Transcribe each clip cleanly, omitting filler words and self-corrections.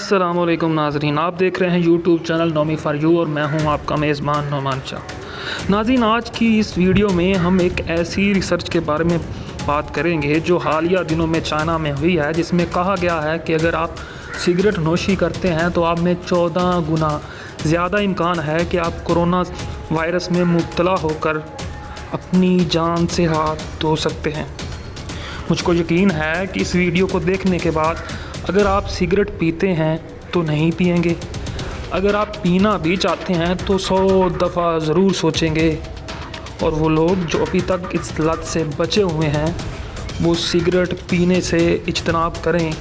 अस्सलाम वालेकुम नाज़रीन, आप देख रहे हैं YouTube channel Nomi for you और मैं हूं आपका मेज़बान नोमान शाह। नाज़रीन, आज की इस वीडियो में हम एक ऐसी रिसर्च के बारे में बात करेंगे जो हालिया दिनों में चाइना में हुई है, जिसमें कहा गया है कि अगर आप सिगरेट नोशी करते हैं तो आप में 14 गुना ज़्यादा इम्कान है कि आप कोरोना वायरस में मुब्तला होकर अपनी जान से हाथ धो सकते हैं। मुझको यकीन है कि इस वीडियो को देखने के बाद अगर आप सिगरेट पीते हैं तो नहीं पिएंगे, अगर आप पीना भी चाहते हैं तो 100 दफ़ा ज़रूर सोचेंगे, और वो लोग जो अभी तक इस लत से बचे हुए हैं वो सिगरेट पीने से इज्तनाब करें,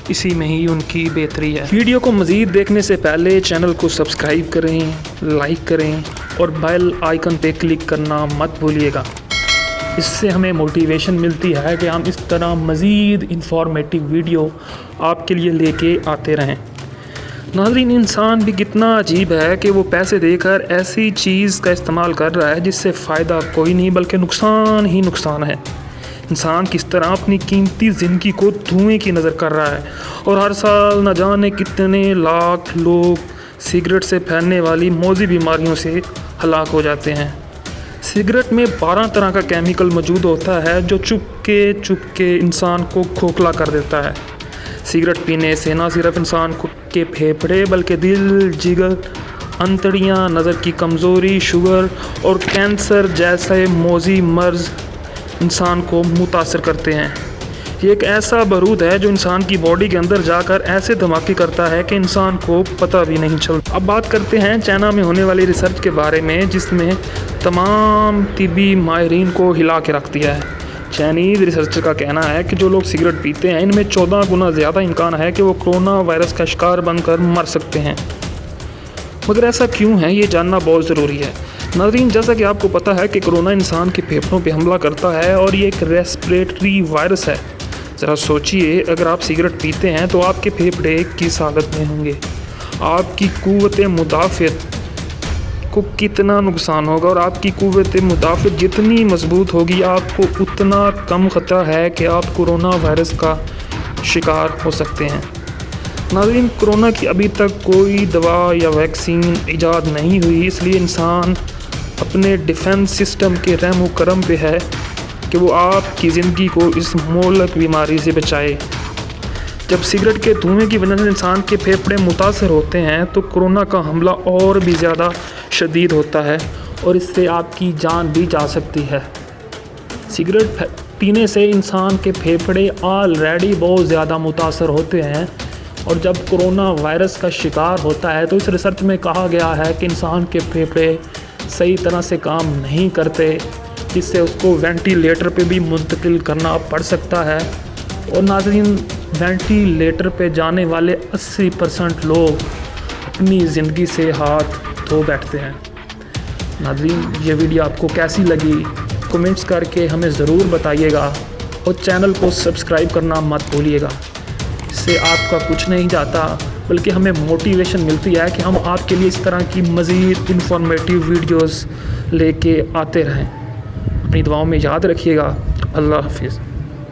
इसी में ही उनकी बेहतरी है। वीडियो को मज़ीद देखने से पहले चैनल को सब्सक्राइब करें, लाइक करें और बेल आइकन पे क्लिक करना मत भूलिएगा। इससे हमें मोटिवेशन मिलती है कि हम इस तरह मज़ीद इंफॉर्मेटिव वीडियो आपके लिए लेके आते रहें। नाज़रीन, इंसान भी कितना अजीब है कि वो पैसे देकर ऐसी चीज़ का इस्तेमाल कर रहा है जिससे फ़ायदा कोई नहीं बल्कि नुकसान ही नुकसान है। इंसान किस तरह अपनी कीमती ज़िंदगी को धुएं की नज़र कर रहा है, और हर साल न जाने कितने लाख लोग सिगरेट से फैलने वाली मौजी बीमारियों से हलाक हो जाते हैं। सिगरेट में 12 तरह का केमिकल मौजूद होता है जो चुपके इंसान को खोखला कर देता है। सिगरेट पीने से न सिर्फ इंसान के फेफड़े बल्कि दिल, जिगर, अंतड़ियाँ, नज़र की कमज़ोरी, शुगर और कैंसर जैसे मौजी मर्ज़ इंसान को मुतासर करते हैं। ये एक ऐसा बारूद है जो इंसान की बॉडी के अंदर जाकर ऐसे धमाके करता है कि इंसान को पता भी नहीं चलता। अब बात करते हैं चाइना में होने वाली रिसर्च के बारे में, जिसमें तमाम तिब्बी माहिरीन को हिला के रख दिया है। चाइनीज़ रिसर्चर का कहना है कि जो लोग सिगरेट पीते हैं इनमें 14 गुना ज़्यादा इम्कान है कि वो कोरोना वायरस का शिकार बनकर मर सकते हैं। मगर ऐसा क्यों है, ये जानना बहुत ज़रूरी है। नाज़रीन, जैसा कि आपको पता है कि कोरोना इंसान के फेफड़ों पे हमला करता है और ये एक रेस्पिरेटरी वायरस है। ज़रा सोचिए, अगर आप सिगरेट पीते हैं तो आपके फेफड़े किस हालत में होंगे, आपकी क़ुव्वत मुदाफ़त को कितना नुकसान होगा, और आपकी क़ुव्वत मुदाफ़त जितनी मजबूत होगी आपको उतना कम ख़तरा है कि आप कोरोना वायरस का शिकार हो सकते हैं। नाज़रीन, कोरोना की अभी तक कोई दवा या वैक्सीन ईजाद नहीं हुई, इसलिए इंसान अपने डिफेंस सिस्टम के रहम करम पे है कि वो आपकी ज़िंदगी को इस मोहलक बीमारी से बचाए। जब सिगरेट के धुएं की वजह से इंसान के फेफड़े मुतासर होते हैं तो कोरोना का हमला और भी ज़्यादा शदीद होता है और इससे आपकी जान भी जा सकती है। सिगरेट पीने से इंसान के फेफड़े ऑलरेडी बहुत ज़्यादा मुतासर होते हैं, और जब कोरोना वायरस का शिकार होता है तो इस रिसर्च में कहा गया है कि इंसान के फेफड़े सही तरह से काम नहीं करते, जिससे उसको वेंटिलेटर पे भी मुंतकिल करना पड़ सकता है। और नाज़रीन, वेंटिलेटर पे जाने वाले 80% लोग अपनी ज़िंदगी से हाथ धो बैठते हैं। नाज़रीन, ये वीडियो आपको कैसी लगी कमेंट्स करके हमें ज़रूर बताइएगा, और चैनल को सब्सक्राइब करना मत भूलिएगा। इससे आपका कुछ नहीं जाता बल्कि हमें मोटिवेशन मिलती है कि हम आपके लिए इस तरह की मज़ीद इन्फॉर्मेटिव वीडियोस लेके आते रहें। अपनी दुआओं में याद रखिएगा। अल्लाह हाफिज़।